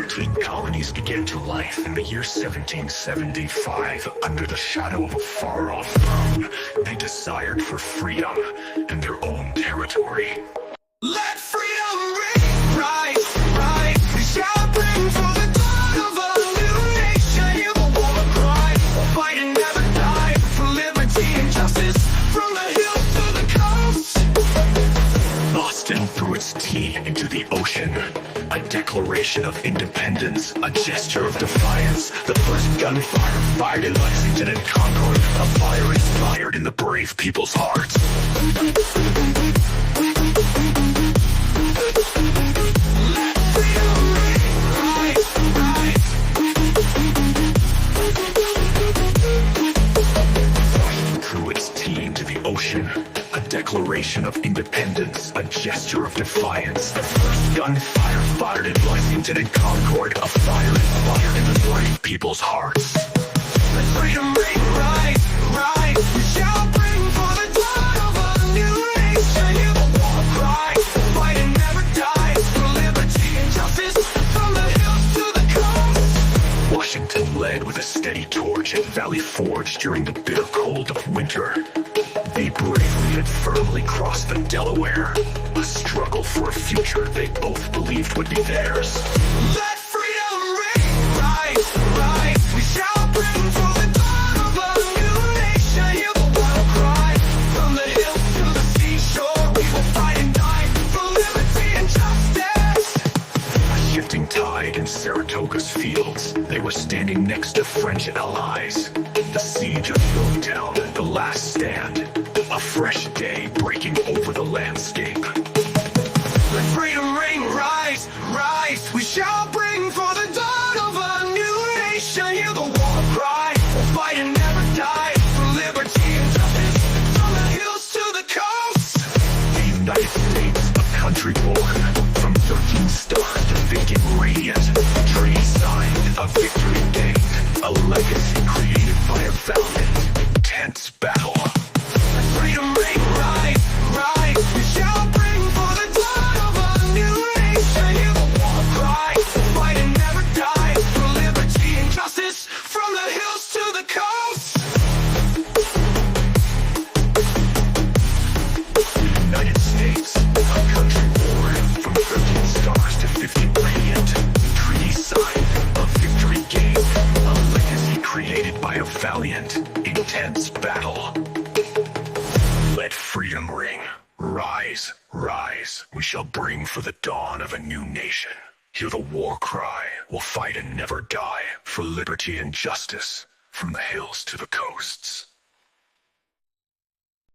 13 colonies began to life in the year 1775 under the shadow of a far-off throne. They desired for freedom and their own territory. Let freedom ring, rise, rise. We shall bring for the dawn of a new nation. Hear the war cry, fight and never die for liberty and justice from the hills to the coast. Boston threw its tea into the ocean. A declaration of independence, a gesture of defiance. The first gunfire fired in Lexington and Concord. A fire inspired in the brave people's hearts. Let freedom ring, rise, rise. Threw its tea into the ocean. A declaration of independence, a gesture of defiance. The first gunfire fired in Lexington and Concord. A fire inspired in the brave people's hearts. Let freedom ring, rise, rise. We shall bring for the dawn of a new nation. Hear the war cry, fight and never die for liberty and justice from the hills to the coast. Washington led with a steady torch at Valley Forge during the bitter cold of winter. They bravely and firmly crossed the Delaware, a struggle for a future they both believed would be theirs. Let freedom ring, rise, rise. We shall bring for the dawn of a new nation. Hear the war cry, from the hills to the seashore. We will fight and die for liberty and justice. A shifting tide in Saratoga's fields. They were standing next to French allies. The siege of Yorktown, the last stand. A fresh day breaking over the landscape. Let freedom ring, rise, rise. We shall bring for the dawn of a new nation. Hear the war cry, we'll fight and never die for liberty and justice from the hills to the coast. The United States, a country born from 13 stars to thinking radiant. Treaty signed, a victory gained, a legacy created by a valiant, intense battle. Freedom ring, rise, rise. We shall bring for the dawn of a new nation. Hear the war cry, fight and never die for liberty and justice from the hills to the coast. The United States, a country born from 13 stars to 50 radiant. Treaty signed, a victory gained, a legacy created by a valiant, intense battle. Let freedom ring, rise, rise. We shall bring for the dawn of a new nation. Hear the war cry, we'll fight and never die for liberty and justice from the hills to the coasts.